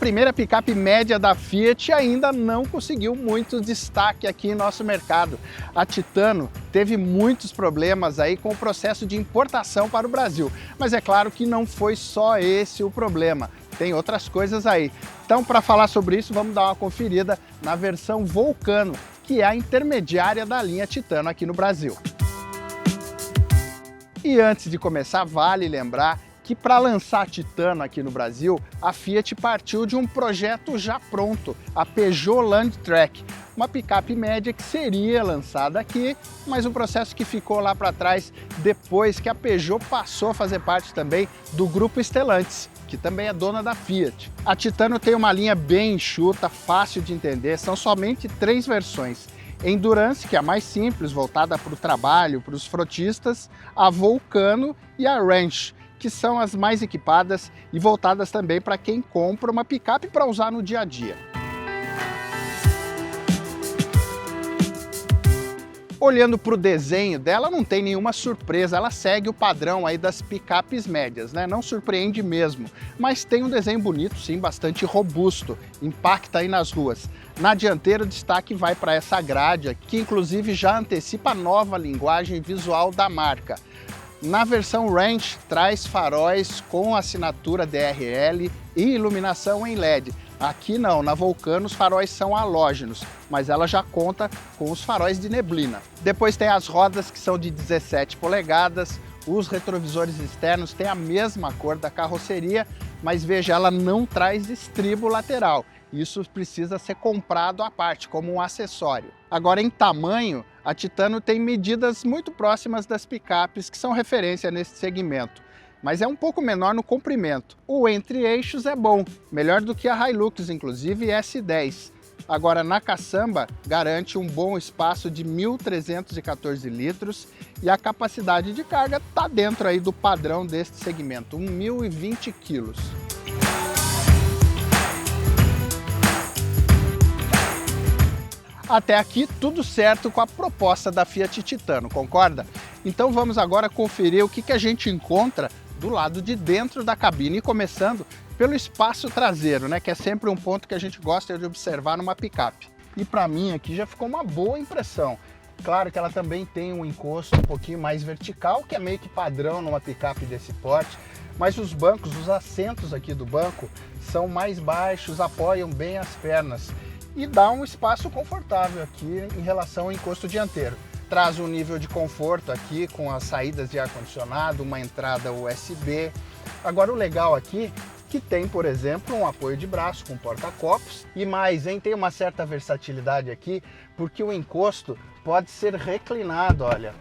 primeira picape média da Fiat ainda não conseguiu muito destaque aqui em nosso mercado. A Titano teve muitos problemas aí com o processo de importação para o Brasil, mas é claro que não foi só esse o problema, tem outras coisas aí. Então, para falar sobre isso, vamos dar uma conferida na versão Vulcano, que é a intermediária da linha Titano aqui no Brasil. E antes de começar, vale lembrar que para lançar a Titano aqui no Brasil, a Fiat partiu de um projeto já pronto, a Peugeot Landtrek, uma picape média que seria lançada aqui, mas um processo que ficou lá para trás depois que a Peugeot passou a fazer parte também do grupo Stellantis, que também é dona da Fiat. A Titano tem uma linha bem enxuta, fácil de entender, são somente 3 versões. Endurance, que é a mais simples, voltada para o trabalho, para os frotistas, a Vulcano e a Ranch, que são as mais equipadas e voltadas também para quem compra uma picape para usar no dia a dia. Olhando para o desenho dela, não tem nenhuma surpresa, ela segue o padrão aí das picapes médias, né? Não surpreende mesmo, mas tem um desenho bonito, sim, bastante robusto, impacta aí nas ruas. Na dianteira, o destaque vai para essa grade, que inclusive já antecipa a nova linguagem visual da marca. Na versão Ranch, traz faróis com assinatura DRL e iluminação em LED. Aqui não, na Vulcano os faróis são halógenos, mas ela já conta com os faróis de neblina. Depois tem as rodas que são de 17 polegadas, os retrovisores externos têm a mesma cor da carroceria, mas veja, ela não traz estribo lateral. Isso precisa ser comprado à parte, como um acessório. Agora, em tamanho, a Titano tem medidas muito próximas das picapes que são referência nesse segmento, mas é um pouco menor no comprimento. O entre-eixos é bom, melhor do que a Hilux, inclusive S10. Agora, na caçamba, garante um bom espaço de 1.314 litros e a capacidade de carga está dentro aí do padrão deste segmento, 1.020 quilos. Até aqui tudo certo com a proposta da Fiat Titano, concorda? Então vamos agora conferir o que a gente encontra do lado de dentro da cabine, começando pelo espaço traseiro, né, que é sempre um ponto que a gente gosta de observar numa picape. E para mim aqui já ficou uma boa impressão. Claro que ela também tem um encosto um pouquinho mais vertical, que é meio que padrão numa picape desse porte, mas os bancos, os assentos aqui do banco são mais baixos, apoiam bem as pernas e dá um espaço confortável aqui em relação ao encosto dianteiro. Traz um nível de conforto aqui com as saídas de ar-condicionado, uma entrada USB. Agora o legal aqui que tem, por exemplo, um apoio de braço com porta-copos e mais, hein? Tem uma certa versatilidade aqui porque o encosto pode ser reclinado, olha.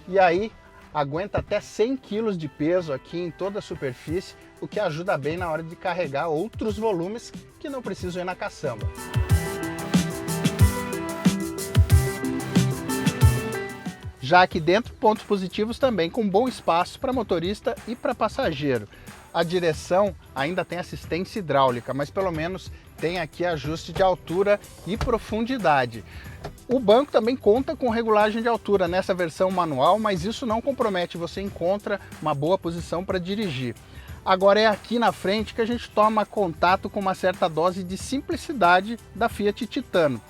E aí aguenta até 100 kg de peso aqui em toda a superfície, o que ajuda bem na hora de carregar outros volumes que não precisam ir na caçamba. Já aqui dentro, pontos positivos também, com bom espaço para motorista e para passageiro. A direção ainda tem assistência hidráulica, mas pelo menos tem aqui ajuste de altura e profundidade. O banco também conta com regulagem de altura nessa versão manual, mas isso não compromete, você encontra uma boa posição para dirigir. Agora é aqui na frente que a gente toma contato com uma certa dose de simplicidade da Fiat Titano.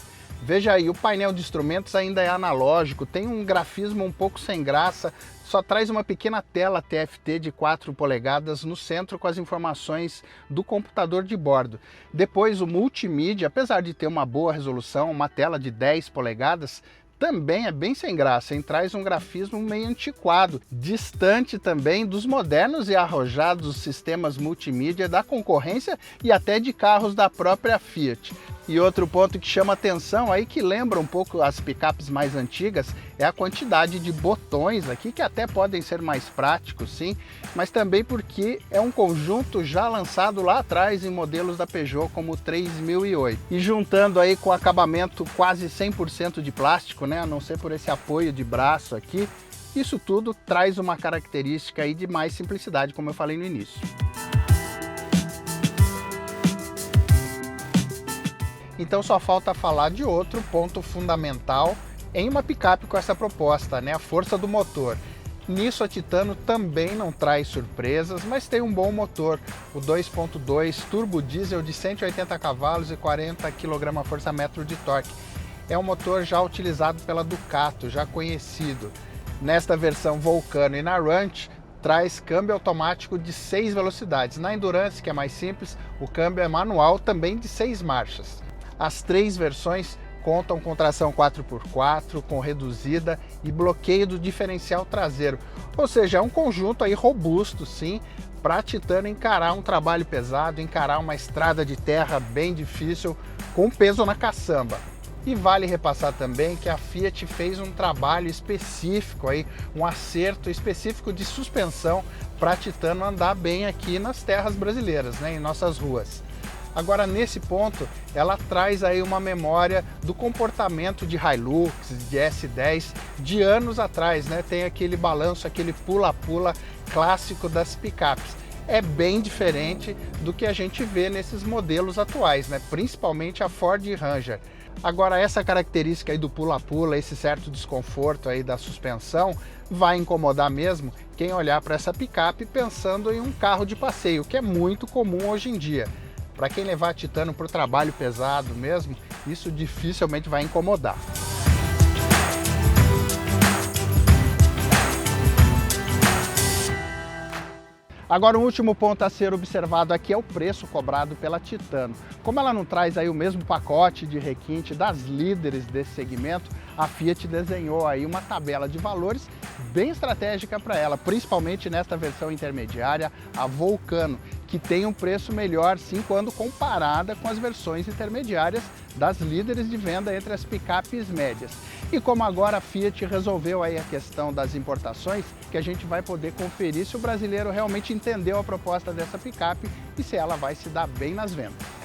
Veja aí, o painel de instrumentos ainda é analógico, tem um grafismo um pouco sem graça, só traz uma pequena tela TFT de 4 polegadas no centro com as informações do computador de bordo. Depois o multimídia, apesar de ter uma boa resolução, uma tela de 10 polegadas, também é bem sem graça, hein? Traz um grafismo meio antiquado, distante também dos modernos e arrojados sistemas multimídia da concorrência e até de carros da própria Fiat. E outro ponto que chama atenção aí, que lembra um pouco as picapes mais antigas, é a quantidade de botões aqui, que até podem ser mais práticos, sim, mas também porque é um conjunto já lançado lá atrás em modelos da Peugeot como o 3008. E juntando aí com acabamento quase 100% de plástico, né, a não ser por esse apoio de braço aqui, isso tudo traz uma característica aí de mais simplicidade, como eu falei no início. Então só falta falar de outro ponto fundamental em uma picape com essa proposta, né? A força do motor. Nisso a Titano também não traz surpresas, mas tem um bom motor, o 2.2 turbo diesel de 180 cavalos e 40 kgfm de torque. É um motor já utilizado pela Ducato, já conhecido. Nesta versão Vulcano e na Ranch, traz câmbio automático de 6 velocidades. Na Endurance, que é mais simples, o câmbio é manual, também de 6 marchas. As 3 versões contam com tração 4x4, com reduzida e bloqueio do diferencial traseiro. Ou seja, é um conjunto aí robusto, sim, para a Titano encarar um trabalho pesado, encarar uma estrada de terra bem difícil, com peso na caçamba. E vale repassar também que a Fiat fez um trabalho específico aí, um acerto específico de suspensão para a Titano andar bem aqui nas terras brasileiras, né, em nossas ruas. Agora, nesse ponto, ela traz aí uma memória do comportamento de Hilux, de S10, de anos atrás, né? Tem aquele balanço, aquele pula-pula clássico das picapes. É bem diferente do que a gente vê nesses modelos atuais, né? Principalmente a Ford Ranger. Agora, essa característica aí do pula-pula, esse certo desconforto aí da suspensão, vai incomodar mesmo quem olhar para essa picape pensando em um carro de passeio, que é muito comum hoje em dia. Para quem levar a Titano para o trabalho pesado mesmo, isso dificilmente vai incomodar. Agora, o último ponto a ser observado aqui é o preço cobrado pela Titano. Como ela não traz aí o mesmo pacote de requinte das líderes desse segmento, a Fiat desenhou aí uma tabela de valores bem estratégica para ela, principalmente nesta versão intermediária, a Vulcano, que tem um preço melhor sim quando comparada com as versões intermediárias das líderes de venda entre as picapes médias. E como agora a Fiat resolveu aí a questão das importações, que a gente vai poder conferir se o brasileiro realmente entendeu a proposta dessa picape e se ela vai se dar bem nas vendas.